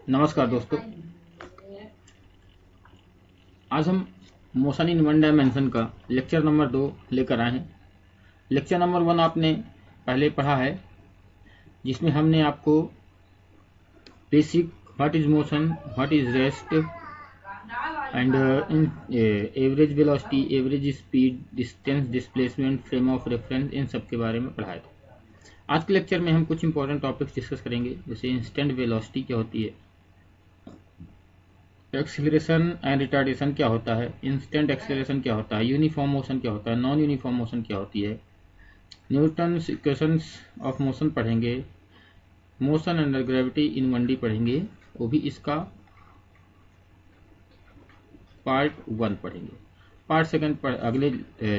नमस्कार दोस्तों। आज हम मोशन इन वन डायमेंशन का लेक्चर नंबर 2 लेकर आए हैं। लेक्चर नंबर 1 आपने पहले पढ़ा है, जिसमें हमने आपको basic what is motion, what is rest and average velocity, average speed, distance, displacement, frame of reference, इन सब के बारे में पढ़ाया था। आज के लेक्चर में हम कुछ इंपॉर्टेंट टॉपिक्स डिस्कस करेंगे, जैसे इंस्टेंट वेलोसिटी क्या होती है, एक्सीलरेशन एंड रिटार्डेशन क्या होता है, इंस्टेंट एक्सीलरेशन क्या होता है, यूनिफॉर्म मोशन क्या होता है, नॉन यूनिफॉर्म मोशन क्या होती है, न्यूटन्स इक्वेशंस ऑफ मोशन पढ़ेंगे, मोशन अंडर ग्रेविटी इन 1D पढ़ेंगे, वो भी इसका पार्ट 1 पढ़ेंगे। पार्ट 2 अगले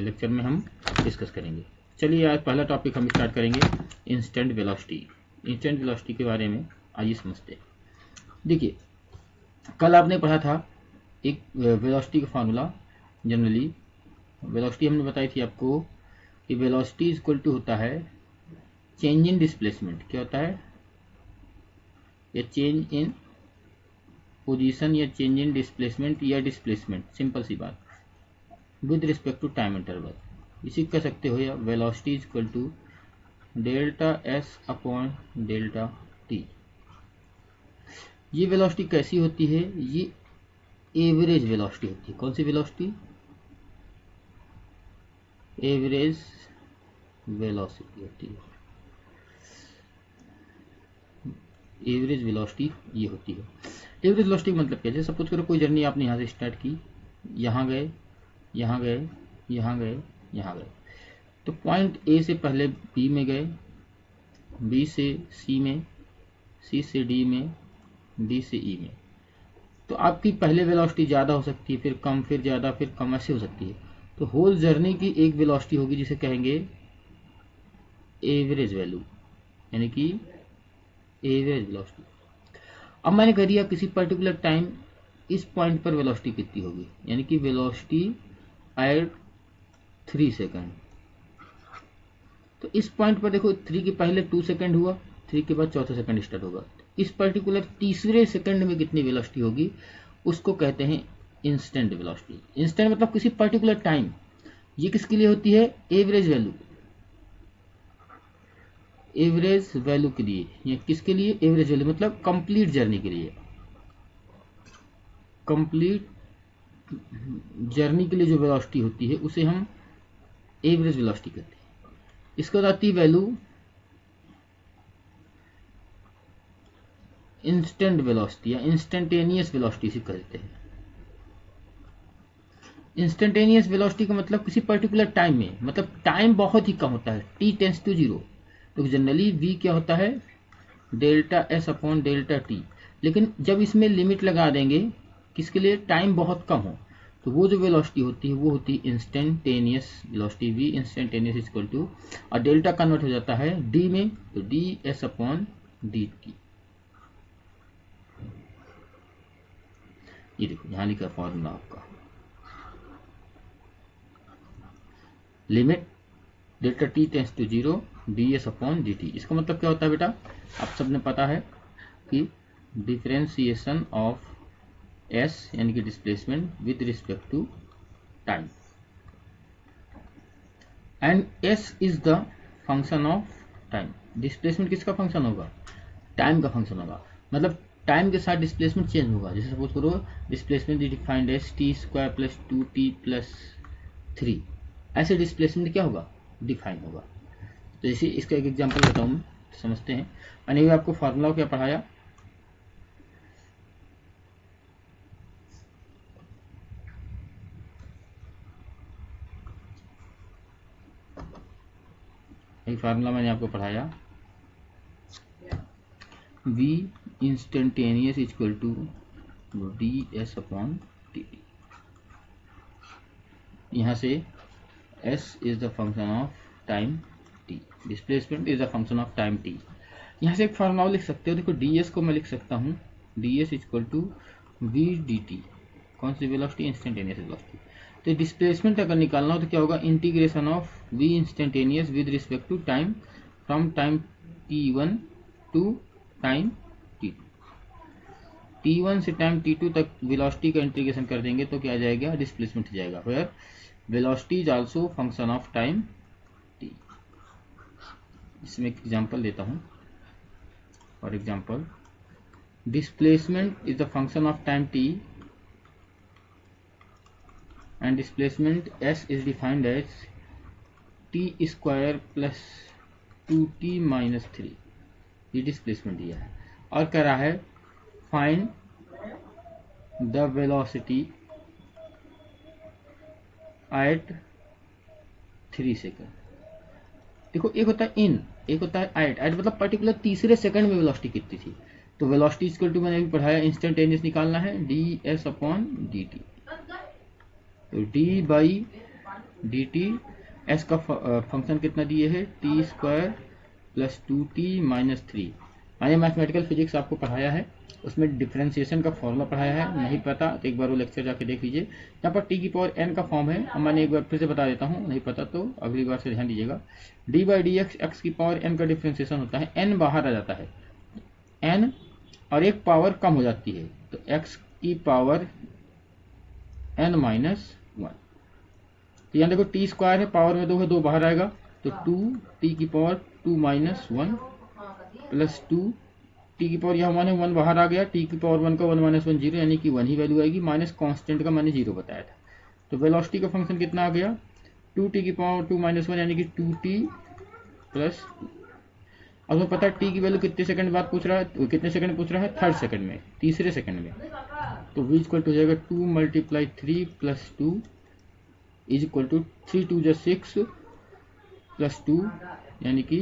लेक्चर में हम डिस्कस करेंगे। चलिए आज पहला टॉपिक हम स्टार्ट करेंगे, इंस्टेंट वेलोसिटी। इंस्टेंट वेलोसिटी के बारे में आइए समझते हैं। देखिए, कल आपने पढ़ा था एक वेलोसिटी का फार्मूला। जनरली वेलोसिटी हमने बताई थी आपको कि वेलोसिटी इज इक्वल टू होता है चेंज इन डिस्प्लेसमेंट। क्या होता है? या चेंज इन पोजीशन या चेंज इन डिस्प्लेसमेंट या डिस्प्लेसमेंट, सिंपल सी बात, with respect to time interval. इसी कह सकते हो, या velocity is equal to delta s upon delta t. ये वेलोसिटी कैसी होती है? ये एवरेज वेलोसिटी होती है। कौन सी वेलोसिटी? एवरेज वेलोसिटी होती है। एवरेज वेलोसिटी ये होती है। एवरेज वेलोसिटी मतलब क्या? जैसे सपोज करो कोई जर्नी आपने यहाँ से स्टार्ट की, यहाँ गए, यहाँ गए, यहाँ गए, यहाँ गए, तो पॉइंट ए से पहले बी में गए, बी से सी में, सी से डी में, डी से ई में। तो आपकी पहले वेलोसिटी ज़्यादा हो सकती है, फिर कम, फिर ज़्यादा, फिर कम, ऐसे हो सकती है। तो होल जर्नी की एक वेलोसिटी होगी जिसे कहेंगे एवरेज वैल्यू, यानी कि एवरेज वेलोसिटी। अब मैंने कह दिया किसी पर्टिकुलर टाइम इस पॉइंट पर वेलोसिटी कितनी होगी, यानी कि वेलोसिटी एट 3 सेकंड। तो इस पॉइंट पर देखो, 3 के पहले 2 सेकंड हुआ, 3 के बाद चौथा सेकंड स्टार्ट होगा। इस पर्टिकुलर तीसरे सेकंड में कितनी वेलोसिटी होगी, उसको कहते हैं इंस्टेंट वेलोसिटी। इंस्टेंट मतलब किसी पर्टिकुलर टाइम। ये किसके लिए होती है? Average value. एवरेज वैल्यू के लिए। ये किसके लिए? एवरेज वैल्यू मतलब कंप्लीट जर्नी के लिए। कंप्लीट जर्नी के लिए जो वेलोसिटी होती है उसे हम एवरेज वेलोसिटी कहते हैं। इसके बाद आती है वैल्यू इंस्टेंट वेलोसिटी या इंस्टेंटेनियस वेलोसिटी से कहते हैं। इंस्टेंटेनियस वेलोसिटी का मतलब किसी पर्टिकुलर टाइम में, मतलब टाइम बहुत ही कम होता है, t टेंस टू 0। तो जनरली v क्या होता है? Delta s upon delta T. लेकिन जब इसमें लिमिट लगा देंगे, किसके लिए? टाइम बहुत कम हो, तो वो जो वेलोसिटी होती है वो होती है instantaneous velocity. v instantaneous equal to, और डेल्टा कन्वर्ट हो जाता है d में, तो d S upon D t. ये देखो यहाँ लिखा फॉर्मूला आपका, limit delta t tends to 0 d S upon D t. इसका मतलब क्या होता है बेटा? आप सबने पता है कि डिफरेंशिएशन ऑफ एस यानी कि displacement with respect to time, and s is the function of time. Displacement किसका फंक्शन होगा? टाइम का फंक्शन होगा। मतलब टाइम के साथ डिस्प्लेसमेंट चेंज होगा। जैसे सपोज करो displacement is defined as t square plus 2t plus 3, ऐसे डिस्प्लेसमेंट क्या होगा? डिफाइन होगा। तो जैसे इसका एक एग्जांपल बताऊं मैं, तो समझते हैं। मैंने भी आपको फार्मूला क्या पढ़ाया, एक फार्मूला मैंने आपको पढ़ाया, v instantaneous equal to D S upon T. यहाँ से s is the function of time t, displacement is the function of time t। यहाँ से एक फार्मूला लिख सकते हो, देखो ds को मैं लिख सकता हूँ ds equal to v dt। कौन सी वेलोसिटी? Instantaneous velocity. तो डिस्प्लेसमेंट अगर निकालना हो तो क्या होगा? Integration of v instantaneous with respect to time, from time t1 to time t2। t1 से टाइम t2 तक वेलोसिटी का इंटीग्रेशन कर देंगे तो क्या आ जाएगा, डिस्प्लेसमेंट जाएगा, where velocity is also function of time t। इसमें एक एग्जांपल देता हूँ। For example, displacement is the function of time t and displacement s is defined as t square plus 2t minus 3। ये डिस्प्लेसमेंट दिया है और कह रहा है find the velocity eight 3 second. देखो एक होता है इन, एक होता है एट। एट मतलब पर्टिकुलर तीसरे सेकंड में वेलोसिटी कितनी थी। तो वेलोसिटी इक्वल टू मैंने अभी पढ़ाया, इंस्टेंटेनियस निकालना है, d S upon D t. तो d by D t, s का फंक्शन कितना दिए है, T square plus 2t minus 3। मैंने मैथमेटिकल फिजिक्स आपको पढ़ाया है, उसमें डिफरेंशिएशन का फॉर्मूला पढ़ाया है, नहीं पता तो एक बार वो लेक्चर जाके देख लीजिए। यहाँ पर टी की पावर n का फॉर्म है, अब मैंने एक बार फिर से बता देता हूँ, नहीं पता तो अगली बार से ध्यान दीजिएगा। D by D x, x की पावर n का डिफरेंशिएशन होता है, n बाहर आ जाता है, n और एक पावर कम हो जाती है, तो x की पावर n माइनस 1। तो यहाँ देखो टी स्क्वायर है, पावर में 2 है, 2 बाहर आएगा, तो 2t की पावर 2 माइनस 1 प्लस 2 टी की पावर यहाँ 1 है, 1 बाहर आ गया, टी की पावर 1 का 1 माइनस 1 0, यानी कि 1 ही वैल्यू आएगी, माइनस कांस्टेंट का मैंने 0 बताया था। तो वेलोसिटी का फंक्शन कितना आ गया, 2t की पावर 2 माइनस 1 यानी कि 2t प्लस 2। अब हमें पता है टी की वैल्यू कितने सेकंड बाद पूछ रहा है, कितने सेकंड पूछ रहा है, थर्ड सेकंड में, तीसरे सेकंड में। तो v इक्वल टू हो जाएगा 2 multiply 3 plus 2 is equal to 3 2 जा 6 प्लस 2 यानी कि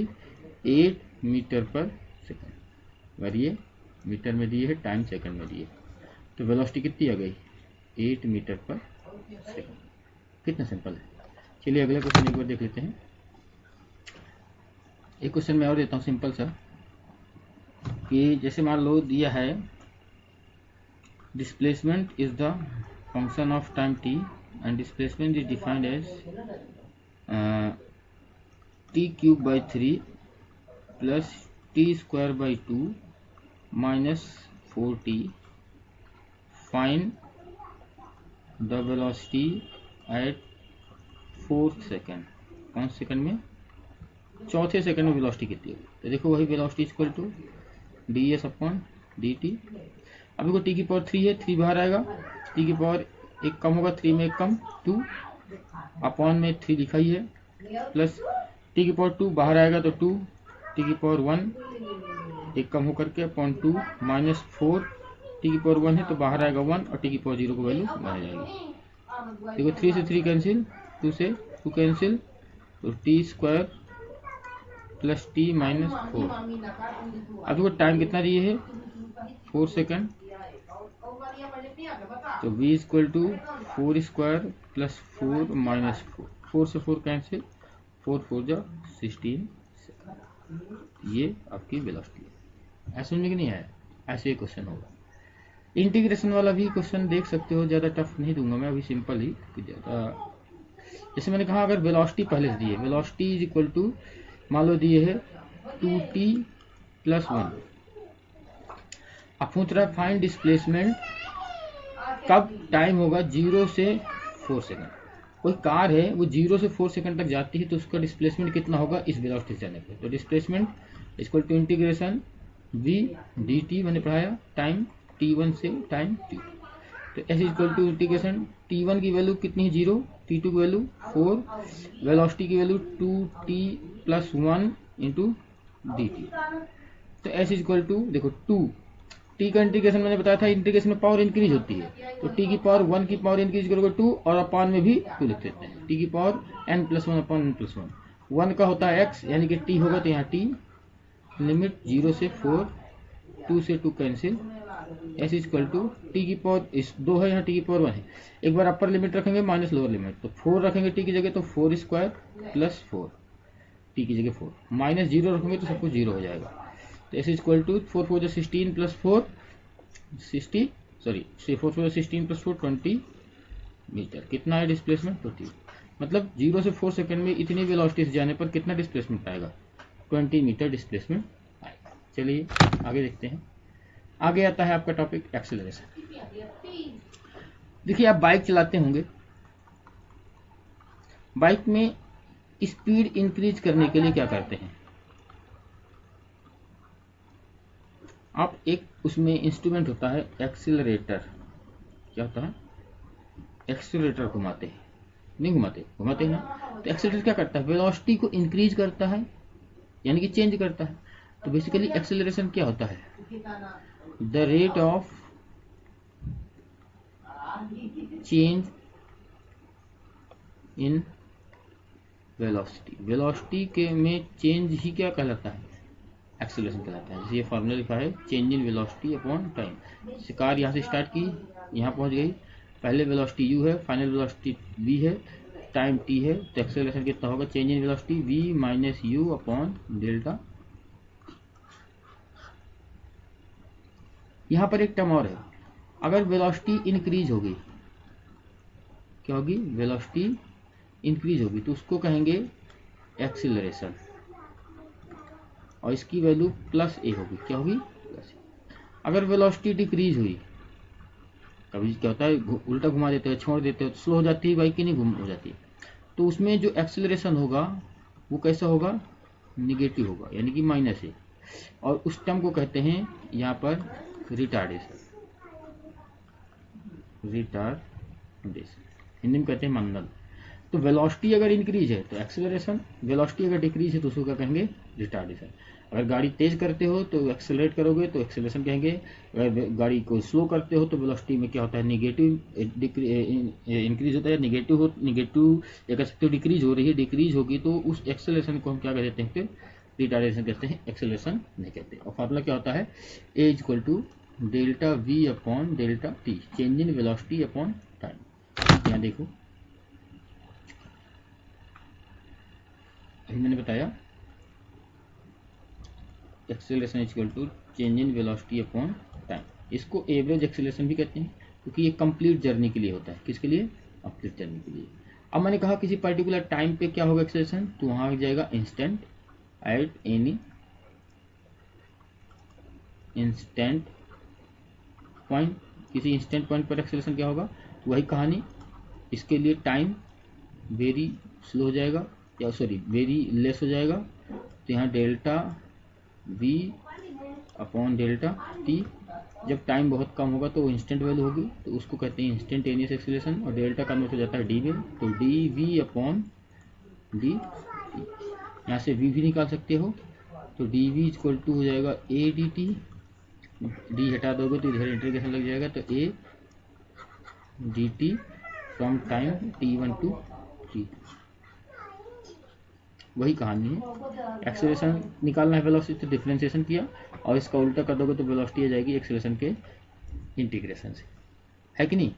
8 मीटर पर सेकंड। अगर ये मीटर में दिए है, टाइम सेकंड में दिए, तो वेलोसिटी कितनी आ गई, 8 मीटर पर सेकंड। कितना सिंपल है। चलिए अगले क्वेश्चन एक बार देख लेते हैं। एक क्वेश्चन मैं और देता हूँ सिंपल सा, कि जैसे मान लो दिया है displacement is the function of time t and displacement is defined as t cube by 3 plus t square by 2 minus 4t। Find the velocity at 4th second. कौन सेकेंड में, चौथे सेकंड में वेलोसिटी कितनी होगी। तो देखो वही velocity equal to D S upon D T. अब देखो टी की पावर 3 है, 3 बाहर आएगा, टी की पावर एक कम होगा, 3 में एक कम 2 अपॉन में 3 लिखा ही है, प्लस टी की पावर 2 बाहर आएगा तो 2, टी की पावर 1 एक कम होकर के अपॉन 2 माइनस 4, टी की पावर 1 है तो बाहर आएगा 1 और टी की पावर 0 को वैल्यू बना जाएगी। देखो 3 से 3 कैंसिल, 2 से 2 कैंसिल, तो T square plus T minus 4। अब देखो टाइम कितना दिए है, 4 सेकेंड, तो v equal to 4 square plus 4 minus 4, 4 से 4 कैंसिल, 4 4 जा 16 सेकेंड। ये आपकी वेलोसिटी है। ऐसा समझ में नहीं आया, ऐसे ही क्वेश्चन होगा। इंटीग्रेशन वाला भी क्वेश्चन देख सकते हो, ज़्यादा टफ नहीं दूंगा मैं, अभी सिंपल ही। ज़्यादा जैसे मैंने कहा, अगर वेलोसिटी पहले से दी है, वेलोसिटी इज इक्वल टू मान लो दिए है 2t प्लस 1। अब पूछ रहा है फाइंड डिस्प्लेसमेंट कब टाइम होगा 0 से 4 सेकंड। कोई कार है वो 0 से 4 सेकंड तक जाती है, तो उसका डिस्प्लेसमेंट कितना होगा इस वेलोसिटी से जाने पे। तो displacement equal to integration v dt मैंने पढ़ाया, टाइम t1 से टाइम t2। तो ऐसे इक्वल टू इंटीग्रेशन t1 की वैल्यू कितनी है 0, t2 की वैल्यू 4, वेलोसिटी की value 2t plus 1 into D t. तो एस इक्वल टू देखो 2 टी का इंटीग्रेशन मैंने बताया था, इंटीग्रेशन में पावर इंक्रीज होती है, तो टी की पावर 1 की पावर इंक्रीज करोगे 2 और अपान में भी 2 लिख देते हैं। टी की power n plus 1 upon n plus 1, 1 का होता है x यानी कि t होगा, तो यहाँ t लिमिट 0 से 4, 2 से 2 cancel, S equal to T की पावर इस 2 है, यहाँ टी की पावर 1 है, एक बार अपर लिमिट रखेंगे माइनस लोअर लिमिट, तो 4 रखेंगे टी की जगह, तो 4 स्क्वायर प्लस 4, टी की जगह 4 माइनस 0 रखेंगे तो सब कुछ 0 हो जाएगा। तो S equal to 4 4 16 plus 4 60, sorry 4 4 16 plus 4 20 metre. कितना है डिस्प्लेसमेंट 20। मतलब 0 से 4 सेकंड में इतनी वेलोसिटी से जाने पर कितना डिस्प्लेसमेंट आएगा, 20 मीटर डिस्प्लेसमेंट आएगा। चलिए आगे देखते हैं। आगे आता है आपका टॉपिक एक्सेलरेशन। देखिए आप बाइक चलाते होंगे, बाइक में स्पीड इंक्रीज करने के लिए क्या करते हैं आप, एक उसमें इंस्ट्रूमेंट होता है एक्सीलरेटर, क्या होता है एक्सीलरेटर घुमाते हैं, नहीं घुमाते, घुमाते हैं ना। तो एक्सीलरेटर क्या करता है, वेलोसिटी को इंक्रीज करता है, यानी कि चेंज करता है। तो बेसिकली एक्सेलरेशन क्या होता है, the rate of change in velocity, velocity के में चेंज ही क्या कहलाता है, एक्सेलरेशन कहलाता है। जैसे ये फॉर्मूला लिखा है change in velocity upon time. जैसे कार यहाँ से स्टार्ट की, यहाँ पहुँच गई, पहले वेलोसिटी u है, फाइनल वेलोसिटी v है, टाइम t है, तो एक्सेलरेशन कितना होगा, change in velocity v minus u upon delta. यहाँ पर एक टर्म और है, अगर वेलोसिटी इंक्रीज होगी, क्या होगी, वेलोसिटी इंक्रीज होगी तो उसको कहेंगे एक्सीलरेशन, और इसकी वैल्यू प्लस ए होगी, क्या होगी प्लस ए। अगर वेलोसिटी डिक्रीज हुई, कभी क्या होता है उल्टा घुमा देते हो, छोड़ देते हो तो स्लो हो जाती है बाइक की, नहीं घूम हो जाती है, तो उसमें जो एक्सीलरेशन होगा वो कैसा होगा, निगेटिव होगा, यानी कि माइनस ए। और उस टर्म को कहते हैं यहाँ पर रिटार्डेशन, रिटार्डेशन हिंदी में कहते हैं मंदन। तो वेलोसिटी अगर इंक्रीज है तो एक्सेलरेशन, वेलोसिटी अगर डिक्रीज है तो उसको क्या कहेंगे, रिटार्डेशन। अगर गाड़ी तेज करते हो तो एक्सेलरेट करोगे तो एक्सेलरेशन कहेंगे, अगर गाड़ी को स्लो करते हो तो वेलोसिटी में क्या होता है, निगेटिव इंक्रीज होता है, निगेटिव या कह सकते हो डिक्रीज हो रही है, डिक्रीज होगी तो उस एक्सेलरेशन को हम क्या कहते हैं, फिर रिटार्डेशन कहते हैं, एक्सेलरेशन नहीं कहते। और फार्मूला क्या होता है, a equal to delta v upon delta t, change in velocity upon time. यहाँ देखो मैंने बताया acceleration equal to change in velocity upon time. इसको एवरेज एक्सेलरेशन भी कहते हैं, क्योंकि ये कंप्लीट जर्नी के लिए होता है, किसके लिए, कंप्लीट जर्नी के लिए। अब मैंने कहा किसी पर्टिकुलर टाइम पे क्या होगा एक्सेलरेशन, तो वहां आ जाएगा instant, at any instant point, किसी इंस्टेंट पॉइंट पर एक्सेलरेशन क्या होगा, तो वही कहानी, इसके लिए टाइम वेरी स्लो हो जाएगा, या सॉरी वेरी लेस हो जाएगा, तो यहाँ delta v upon delta t। जब टाइम बहुत कम होगा तो इंस्टेंट वैल्यू होगी, तो उसको कहते हैं इंस्टेंटेनियस एक्सीलरेशन, और डेल्टा कन्वर्ट हो जाता है डी में, तो D V upon D T. यहाँ से v भी निकाल सकते हो, तो डी वी इक्वल टू हो जाएगा ए डी टी, डी हटा दोगे तो इधर इंटीग्रेशन लग जाएगा, तो A D T from time t1 to t2। वही कहानी है, एक्सेलरेशन निकालना है वेलोसिटी तो डिफरेंशिएशन किया, और इसका उल्टा कर दोगे तो वेलोसिटी आ जाएगी एक्सेलरेशन के इंटीग्रेशन से, है कि नहीं,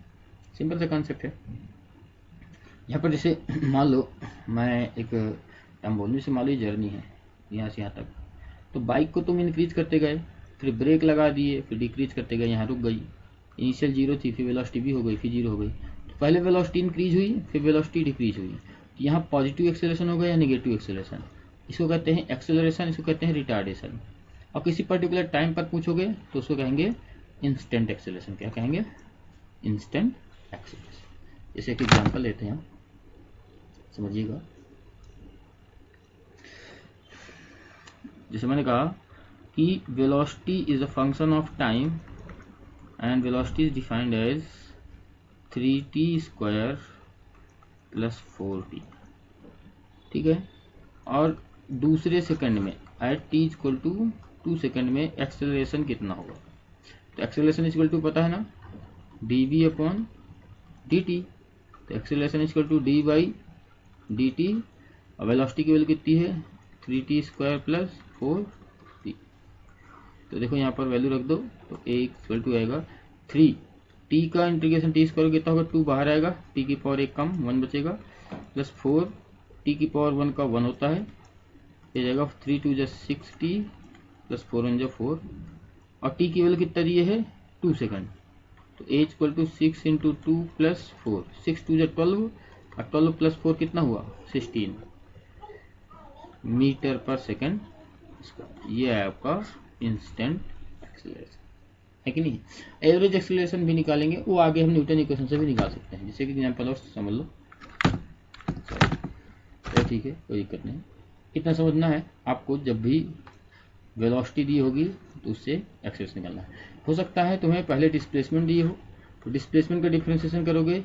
सिंपल सा कॉन्सेप्ट है। यहाँ पर जैसे मान लो मैं एक टर्म बोलूँ, जैसे मान लो जर्नी है यहाँ से यहाँ तक, तो बाइक को तुम इंक्रीज करते गए, फिर ब्रेक लगा दिए, फिर डिक्रीज करते गए, यहाँ रुक गई, इनिशियल 0 थी, फिर वेलोसिटी भी हो गई, फिर 0 हो गई, तो पहले वेलोसिटी इंक्रीज हुई, फिर वेलोसिटी डिक्रीज हुई, तो यहाँ पॉजिटिव एक्सेलरेशन होगा या नेगेटिव एक्सेलरेशन, इसको कहते हैं एक्सेलरेशन, इसको कहते हैं रिटार्डेशन। और किसी पर्टिकुलर टाइम पर पूछोगे तो उसको कहेंगे इंस्टेंट एक्सेलरेशन, क्या कहेंगे, इंस्टेंट एक्सेलरेशन। जैसे एक एग्जांपल लेते हैं, समझिएगा। जैसे मैंने कहा कि velocity is a function of time and velocity is defined as 3t square plus 4t, ठीक है। और दूसरे सेकंड में at t equal to 2 second में एक्सेलरेशन कितना होगा, तो एक्सेलरेशन इक्वल टू पता है ना, dv अपॉन dt, तो acceleration equal to D by D T, और वेलोसिटी की वैल्यू कितनी है, 3t स्क्वायर प्लस 4t। तो देखो यहाँ पर वैल्यू रख दो, तो a इक्वल टू आएगा 3, t का इंटीग्रेशन t स्क्वायर कितना होगा, 2 बाहर आएगा, t की पावर 1 कम 1 बचेगा, प्लस 4 t की पावर 1 का 1 होता है, ये जाएगा 3 2 6t प्लस 4 1 4, और t की वैल्यू कितना दिए है 2 सेकंड, तो a equal to 6 into 2 plus 4, 6 2 12, और 12 प्लस 4 कितना हुआ 16 मीटर पर सेकंड। ये है आपका इंस्टेंट एक्सेलरेशन। है कि नहीं। एवरेज एक्सेलरेशन भी निकालेंगे, वो आगे हम न्यूटन इक्वेशन से भी निकाल सकते हैं, जैसे कि एग्जाम्पल और समझ लो। तो ठीक है, कोई दिक्कत नहीं। इतना समझना है आपको, जब भी वेलोसिटी दी होगी तो उससे एक्सेलरेशन निकालना है। हो सकता है तुम्हें पहले डिस्प्लेसमेंट दी हो, तो डिस्प्लेसमेंट का डिफ्रेंसिएशन करोगे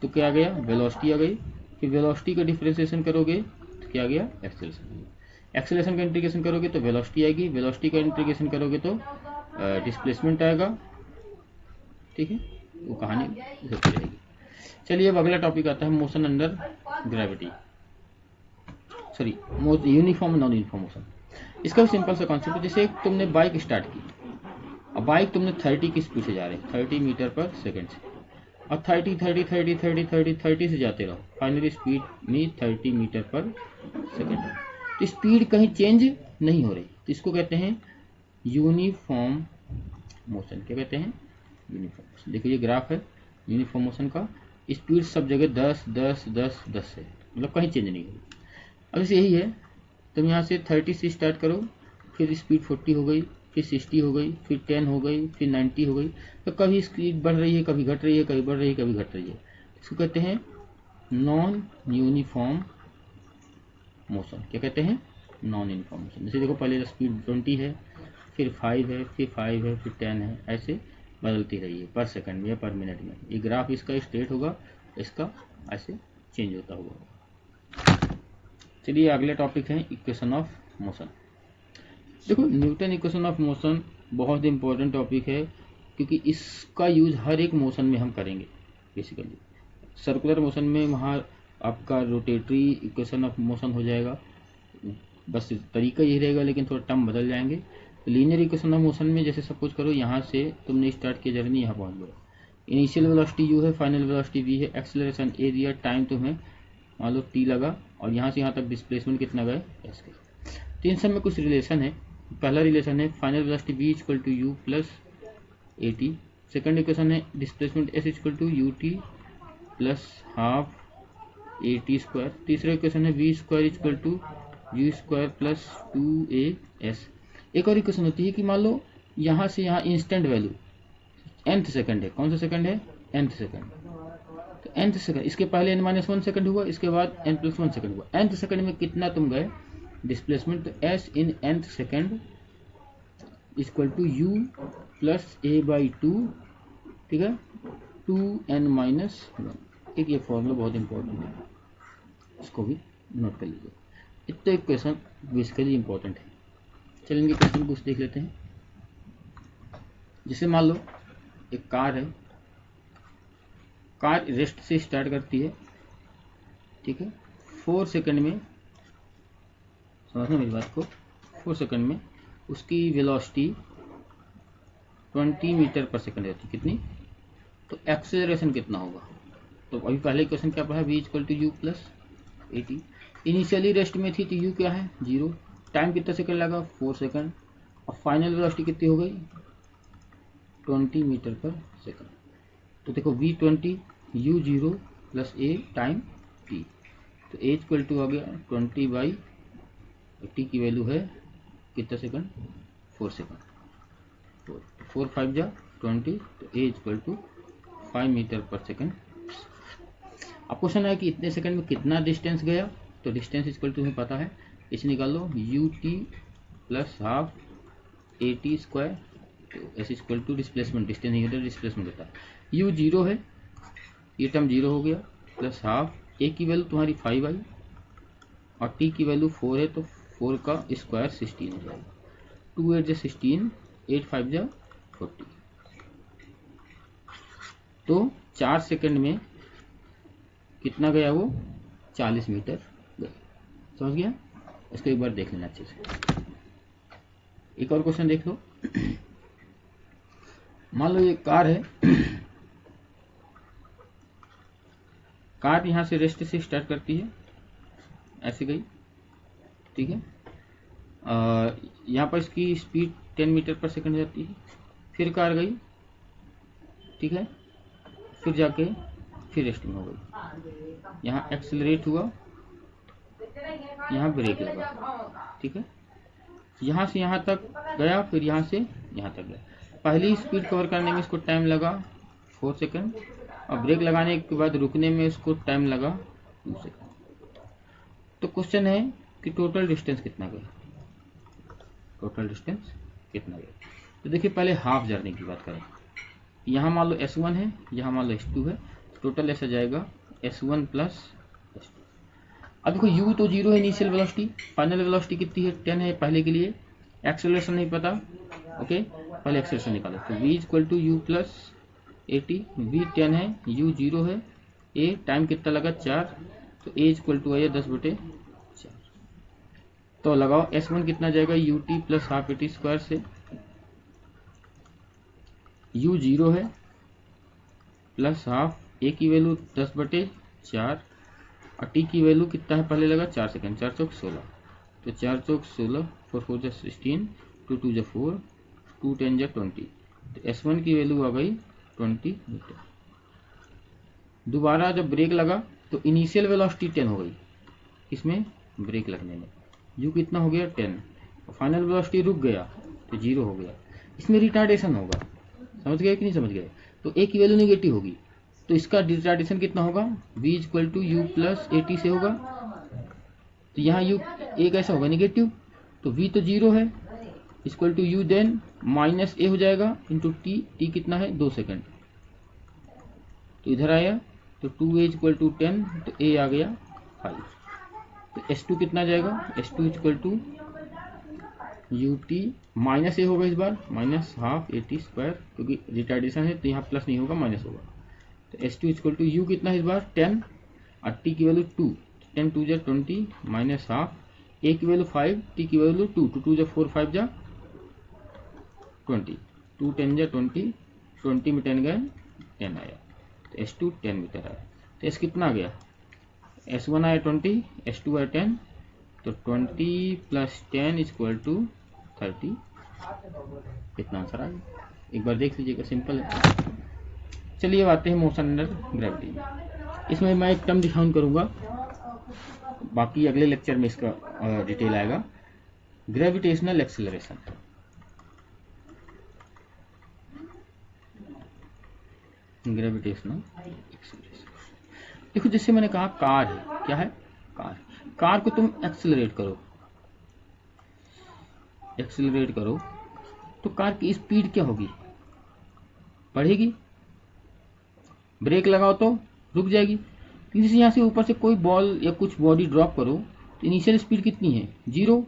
तो क्या आ गया, वेलोसिटी आ गई। फिर वेलोसिटी का डिफ्रेंसिएशन करोगे तो क्या आ गया, एक्सेलरेशन। एक्सेलरेशन का इंटीग्रेशन करोगे तो वेलोसिटी आएगी, वेलोसिटी का इंटीग्रेशन करोगे तो डिस्प्लेसमेंट आएगा। ठीक है, वो कहानी होती रहेगी। चलिए अब अगला टॉपिक आता है motion under gravity, sorry uniform non uniform motion. इसका भी सिंपल सा कॉन्सेप्ट है, जैसे तुमने बाइक स्टार्ट की, अब बाइक तुमने 30 की स्पीड से जा रहे, 30 मीटर पर सेकेंड से, और 30 से जाते रहो, फाइनली स्पीड में 30 मीटर पर सेकेंड। तो स्पीड कहीं चेंज नहीं हो रही, तो इसको कहते हैं यूनिफॉर्म मोशन। क्या कहते हैं, यूनिफॉर्म मोशन। देखिए ये ग्राफ है यूनिफॉर्म मोशन का, स्पीड सब जगह 10 10 10 10 है, मतलब कहीं चेंज नहीं हुई। अब इसे यही है, तुम यहाँ से 30 से स्टार्ट करो, फिर स्पीड 40 हो गई, फिर 60 हो गई, फिर 10 हो गई, फिर 90 हो गई। तो कभी स्पीड बढ़ रही है, कभी घट रही है, कभी बढ़ रही है, कभी घट रही है। इसको कहते हैं नॉन यूनिफॉर्म मोशन। क्या कहते हैं, नॉन यूनिफॉर्म मोशन। जैसे देखो पहले स्पीड 20 है, फिर 5 है, फिर 5 है, फिर 10 है, ऐसे बदलती रही है पर सेकंड में या पर मिनट में। ये ग्राफ इसका स्ट्रेट होगा, इसका ऐसे चेंज होता होगा। चलिए अगला टॉपिक है इक्वेशन ऑफ मोशन। देखो न्यूटन इक्वेशन ऑफ मोशन बहुत इंपॉर्टेंट टॉपिक है, क्योंकि इसका यूज हर एक मोशन में हम करेंगे। बेसिकली सर्कुलर मोशन में वहाँ आपका रोटेटरी इक्वेशन ऑफ मोशन हो जाएगा, बस तरीका यही रहेगा, लेकिन थोड़ा टर्म बदल जाएंगे। लीनियर इक्वेशन ऑफ मोशन में जैसे सपोज करो यहाँ से तुमने स्टार्ट किया जर्नी, यहाँ पहुँच गए, इनिशियल वेलोसिटी u है, फाइनल वेलोसिटी v है, एक्सेलरेशन a दिया, टाइम तुम्हें मान लो t लगा, और यहाँ से यहाँ तक डिस्प्लेसमेंट कितना गए s के। तो इन सब में कुछ रिलेशन है। पहला रिलेशन है final velocity v equal to you plus A t. Second equation है displacement s equal to u t plus half a t square. तीसरा इक्वेशन है v square equal to u square plus 2as। एक और equation होती है कि मान लो यहाँ से यहाँ इंस्टेंट वैल्यू nth सेकंड है, कौन सा सेकंड है, nth सेकंड। तो nth सेकंड, इसके पहले n-1 सेकंड हुआ, इसके बाद n+1 सेकंड हुआ। nth सेकंड में कितना तुम गए डिस्प्लेसमेंट, तो s in nth second equal to u plus a by 2, ठीक है, 2n-1। एक ये फॉर्मूला बहुत इंपॉर्टेंट है, इसको भी नोट कर लीजिए। इतना इक्वेशन बेसिकली इंपॉर्टेंट है। चलेंगे क्वेश्चन कुछ देख लेते हैं। जैसे मान लो एक कार है, कार रेस्ट से स्टार्ट करती है, ठीक है, 4 सेकंड में, समझना मेरी बात को, 4 सेकंड में उसकी वेलोसिटी 20 मीटर पर सेकंड रहती है। कितनी, तो एक्सेलरेशन कितना होगा। तो अभी पहले क्वेश्चन क्या पढ़ा, v equal to you plus A T. Initially rest में थी तो u क्या है, 0, टाइम कितना सेकंड लगा, 4 सेकंड, और फाइनल वेलोसिटी कितनी हो गई, 20 मीटर पर सेकंड। तो देखो v20 u0 plus a time t, तो a इक्वल टू आ गया 20 बाई t की वैल्यू है कितना सेकंड, 4 सेकंड। 4 5 जा 20, तो a इक्वल टू 5 मीटर पर सेकंड। अब क्वेश्चन है कि इतने सेकंड में कितना डिस्टेंस गया, तो डिस्टेंस इक्वल टू तुम्हें पता है, इसे निकाल लो, ut plus half a t square, तो S equal to displacement, distance नहीं होता डिस्प्लेसमेंट होता है। u 0 है, ये टर्म 0 हो गया, प्लस हाफ ए की वैल्यू तुम्हारी 5 आई, और टी की वैल्यू 4 है, तो 4 का स्क्वायर 16 हो जाएगा। 2 8 जा 16, 8 5 जा 40। तो 4 सेकंड में कितना गया, वो 40 मीटर गया। समझ गया, इसको एक बार देख लेना अच्छे से। एक और क्वेश्चन देख लो। मान लो ये कार है, कार यहाँ से रेस्ट से स्टार्ट करती है, ऐसे गई, ठीक है, यहाँ पर इसकी स्पीड 10 मीटर पर सेकंड जाती है, फिर कार गई, ठीक है, फिर जाके फिर रेस्टिंग हो गई, यहाँ एक्सेलरेट हुआ, यहाँ ब्रेक लगा, ठीक है, यहाँ से यहाँ तक गया, फिर यहाँ से यहाँ तक गया। पहली स्पीड कवर करने में इसको टाइम लगा 4 सेकंड और ब्रेक लगाने के बाद रुकने में इसको टाइम लगा 2 सेकंड। तो क्वेश्चन है कि टोटल डिस्टेंस कितना गया, टोटल डिस्टेंस कितना गया। तो देखिए पहले हाफ जर्नी की बात करें, यहाँ मान लो S1 है, यहाँ मान लो S2 है, टोटल ऐसा जाएगा S1 प्लस S2। अब देखो u तो 0 है इनिशियल वेलोसिटी, फाइनल वेलोसिटी कितनी है 10 है पहले के लिए, एक्सेलरेशन नहीं पता, ओके पहले एक्सेलरेशन निकालो। तो v equal to you plus 80, v 10 है, u 0 है, a टाइम कितना लगा 4, तो a इक्वल टू आया 10/4। तो लगाओ S1 कितना जाएगा ut प्लस हाफ 80 स्क्वायर से, u 0 है प्लस हाफ, a की वैल्यू 10/4 और t की वैल्यू कितना है पहले लगा 4 सेकंड, 4 चौक 16, तो 4 चौक 16, 4 4 जा 16, 2 2 जा 4, 2 10 जा 20, तो S1 की वैल्यू आ गई 20 मीटर। दोबारा जब ब्रेक लगा तो इनिशियल वेलोसिटी 10 हो गई, इसमें ब्रेक लगने में u कितना हो गया 10, और फाइनल वेलोसिटी रुक गया तो 0 हो गया, इसमें रिटार्डेशन होगा, समझ गए कि नहीं समझ गए। तो a की वैल्यू नेगेटिव होगी, तो इसका रिटार्डेशन कितना होगा v equal to you plus 80 से होगा, तो यहाँ u a कैसा होगा नेगेटिव, तो v तो 0 है equal to U then minus a हो जाएगा इंटू t कितना है 2 सेकंड, तो इधर आया तो 2a इक्वल टू 10, तो a आ गया 5, तो S2 कितना जाएगा, S2 equal to ut minus a होगा इस बार, माइनस हाफ 80 स्क्वायर, क्योंकि रिटार्डेशन है तो यहाँ प्लस नहीं होगा माइनस होगा, तो S2 इक्वल टू u कितना है इस बार 10 और t की वैल्यू 2, 10 2 जा 20 माइनस हाफ, a की वैल्यू 5, t की वैल्यू 2, 2 2 जा 4 5 जा 20, 2 10 जा 20, 20 में 10 गए 10 आया, तो S2 10 मीटर आया। तो S कितना आ गया, S1 आया 20, S2 आया 10, तो 20 प्लस 10 इक्वल टू 30, कितना आंसर आ गया, एक बार देख लीजिएगा, सिंपल है। चलिए अब आते हैं मोशन अंडर ग्रेविटी। इसमें मैं एक टर्म डिफाइन करूंगा, बाकी अगले लेक्चर में इसका डिटेल आएगा। ग्रेविटेशनल एक्सेलरेशन, ग्रेविटेशनल एक्सेलरेशन देखो जैसे मैंने कहा कार है, क्या है कार को तुम एक्सेलरेट करो तो कार की स्पीड क्या होगी, बढ़ेगी, ब्रेक लगाओ तो रुक जाएगी। जैसे यहाँ से ऊपर से कोई बॉल या कुछ बॉडी ड्रॉप करो तो इनिशियल स्पीड कितनी है 0,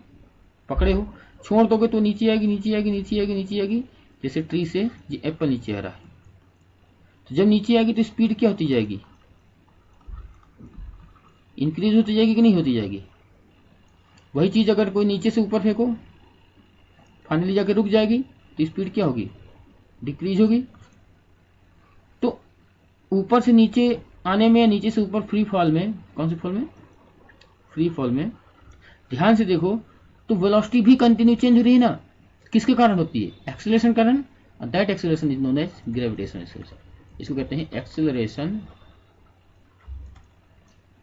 पकड़े हो, छोड़ दोगे तो नीचे आएगी, जैसे ट्री से ये एप्पल नीचे आ रहा है, तो जब नीचे आएगी तो स्पीड क्या होती जाएगी, इंक्रीज होती जाएगी कि नहीं होती जाएगी। वही चीज अगर कोई नीचे से ऊपर फेंको फाइनली जाके रुक जाएगी तो स्पीड क्या होगी, डिक्रीज होगी। तो ऊपर से नीचे आने में या नीचे से ऊपर फ्री फॉल में, कौन से फॉल में, फ्री फॉल में ध्यान से देखो तो वेलोसिटी भी कंटिन्यू चेंज हो रही है ना, किसके कारण होती है, एक्सेलरेशन कारण, that acceleration is known as gravitational acceleration. इसको कहते हैं acceleration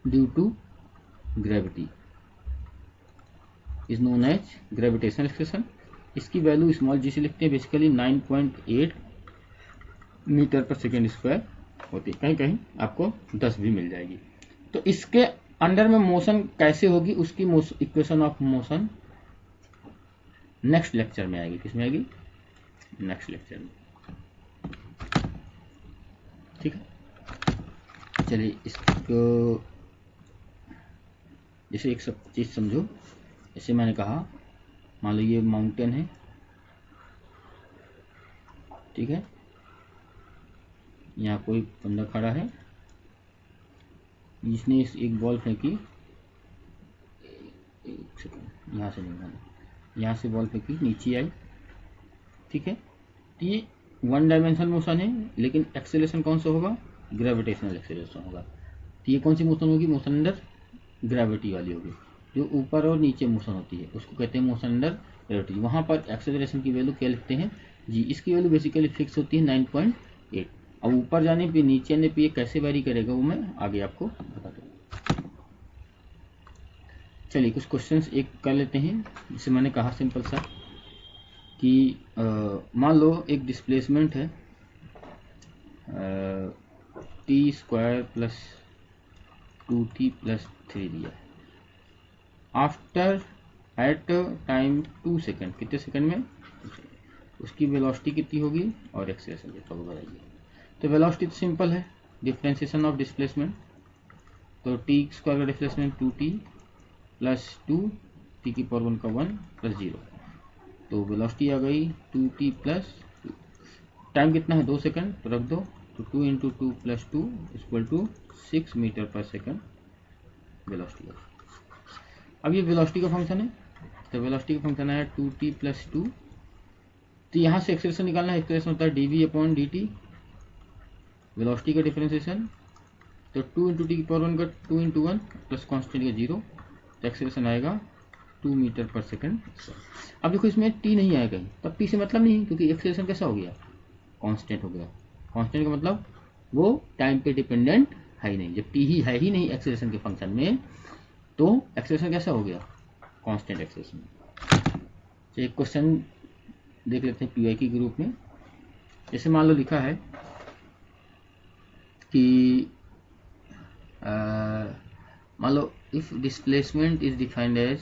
due to gravity is known as gravitational acceleration. इसकी वैल्यू स्मॉल जी से लिखते हैं, बेसिकली 9.8 मीटर पर सेकेंड स्क्वायर होती है, कहीं कहीं आपको 10 भी मिल जाएगी। तो इसके अंडर में मोशन कैसे होगी, उसकी equation of motion next lecture में आएगी। किसमें आएगी, नेक्स्ट लेक्चर में, ठीक है। चलिए इसको जैसे एक सब चीज समझो, जैसे मैंने कहा मान लो ये माउंटेन है, ठीक है, यहाँ कोई बंदा खड़ा है, जिसने एक बॉल फेंकी, एक सेकंड यहाँ से नहीं माना, यहाँ से बॉल फेंकी नीचे आई, ठीक है, तो ये वन डायमेंशनल मोशन है, लेकिन एक्सेलरेशन कौन सा होगा, ग्रेविटेशनल एक्सेलरेशन होगा। तो ये कौन सी मोशन होगी, मोशन अंडर ग्रेविटी वाली होगी, जो ऊपर और नीचे मोशन होती है उसको कहते हैं मोशन अंडर ग्रेविटी। वहाँ पर एक्सेलरेशन की वैल्यू क्या लिखते हैं जी, इसकी वैल्यू बेसिकली फिक्स होती है 9.8। अब ऊपर जाने पे नीचे आने पे ये कैसे वेरी करेगा वो मैं आगे आपको बता दूँगा। चलिए कुछ क्वेश्चंस एक कर लेते हैं, जिसे मैंने कहा सिंपल सा, कि मान लो एक डिस्प्लेसमेंट है T square plus 2t plus 3 दिया है आफ्टर एट टाइम 2 सेकेंड, कितने सेकेंड में, उसकी वेलोसिटी कितनी होगी और एक्सेलरेशन कितना होगा बताइए। तो वेलोसिटी तो सिंपल है, डिफरेंशिएशन ऑफ डिस्प्लेसमेंट, तो टी स्क्वायर का डिस्प्लेसमेंट 2t प्लस 2 टी की पावर 1 का 1 प्लस 0, तो वेलोसिटी आ गई 2t प्लस 2, टाइम कितना है 2 सेकेंड, तो रख दो, तो 2 into 2 plus 2 equal to 6 metre पर सेकेंड वेलोसिटी। अब ये वेलोसिटी का फंक्शन है, तो वेलोसिटी का फंक्शन है 2t प्लस 2, तो यहाँ से एक्सेलरेशन निकालना है, एक्सेलरेशन होता है dv अपॉन dt, वेलोसिटी का डिफरेंशिएशन, तो 2 इंटू टी की पावर 1 का 2 इंटू 1 प्लस कॉन्स्टेंट का 0, तो एक्सेलरेशन आएगा 2 मीटर पर सेकेंड। अब देखो इसमें t नहीं आया कहीं, तब t से मतलब नहीं, क्योंकि एक्सेलरेशन कैसा हो गया, कांस्टेंट हो गया। कांस्टेंट का मतलब वो टाइम पे डिपेंडेंट है ही नहीं, जब t ही है ही नहीं एक्सेलरेशन के फंक्शन में, तो एक्सेलरेशन कैसा हो गया, कांस्टेंट एक्सेलरेशन। तो एक क्वेश्चन देख लेते हैं पीवाई के ग्रुप में। जैसे मान लो लिखा है कि मान लो if displacement is defined as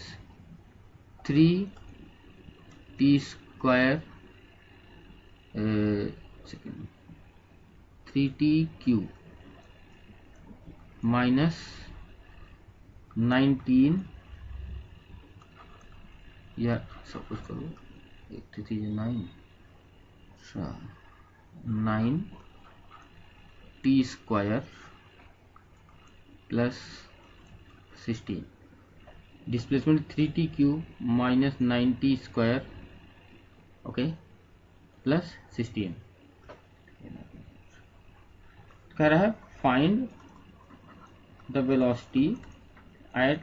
3t square 3t cube minus 19 या सब कुछ करो 9 t square plus 16, displacement 3t cube minus 9t square, okay, plus 16। कह रहा है find the velocity at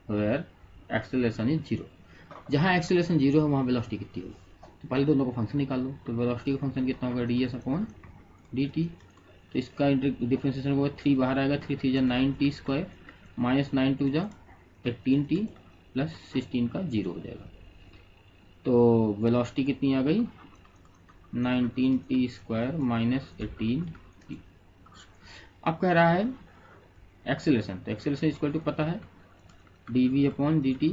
where acceleration is 0, जहाँ एक्सेलरेशन 0 है वहाँ वेलोसिटी कितनी होगी। तो पहले दोनों का फंक्शन निकाल लो, तो वेलोसिटी का फंक्शन कितना होगा ds अपॉन dt, तो इसका डिफरेंशिएशन होगा 3 बाहर आएगा, 3 3 जा 9t स्क्वायर माइनस 9 2 जा 18t प्लस 16 का 0 हो जाएगा, तो वेलोसिटी कितनी आ गई 19t स्क्वायर माइनस 18t। अब कह रहा है एक्सेलरेशन, तो एक्सेलरेशन इक्वल टू पता है dv अपॉन dt,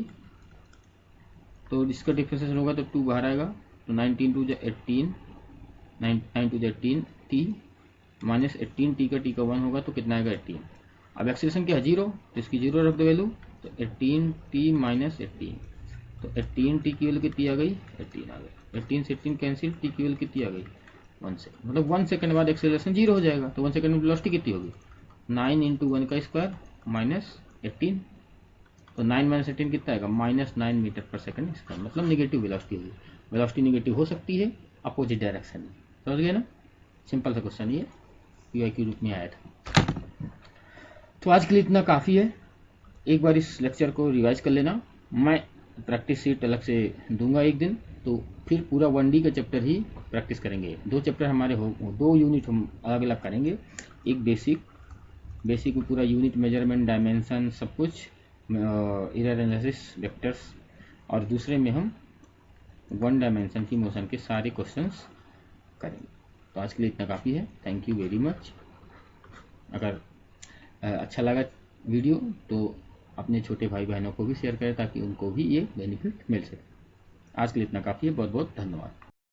तो इसका डिफरेंशिएशन होगा तो 2 बाहर आएगा, तो 19 2 जा 18, 9 2 जा 18 t माइनस 18 टी का टी का 1 होगा, तो कितना आएगा 18। अब एक्सेलरेशन क्या है 0, तो इसकी 0 रख दो वैल्यू, तो 18 टी माइनस 18, तो 18 टी की वैल्यू कितनी आ गई 18 आ गई, 18 से 18 कैंसिल, टी की वैल्यू कितनी आ गई 1 सेकेंड, मतलब 1 सेकेंड बाद एक्सेलरेशन 0 हो जाएगा, तो 1 सेकेंड में वेलोसिटी कितनी होगी 9 इंटू 1 का स्क्वायर माइनस 18, तो 9 माइनस 18 कितना आएगा माइनस 9 मीटर पर सेकेंड स्क्वायर, मतलब निगेटिव वेलोसिटी होगी। वेलोसिटी निगेटिव हो सकती है अपोजिट डायरेक्शन में, समझ गए ना, सिंपल सा क्वेश्चन ये पीवाई के रूप में आया था। तो आज के लिए इतना काफ़ी है, एक बार इस लेक्चर को रिवाइज कर लेना, मैं प्रैक्टिस शीट अलग से दूंगा एक दिन, तो फिर पूरा 1D का चैप्टर ही प्रैक्टिस करेंगे। 2 चैप्टर हमारे हो, 2 यूनिट हम अलग अलग करेंगे, एक बेसिक में पूरा यूनिट मेजरमेंट डायमेंशन सब कुछ, एरर एनालिसिस वेक्टर्स, और दूसरे में हम 1 डायमेंशन की मोशन के सारे क्वेश्चंस करेंगे। तो आज के लिए इतना काफ़ी है, थैंक यू वेरी मच। अगर अच्छा लगा वीडियो तो अपने छोटे भाई बहनों को भी शेयर करें ताकि उनको भी ये बेनिफिट मिल सके। आज के लिए इतना काफ़ी है, बहुत बहुत धन्यवाद।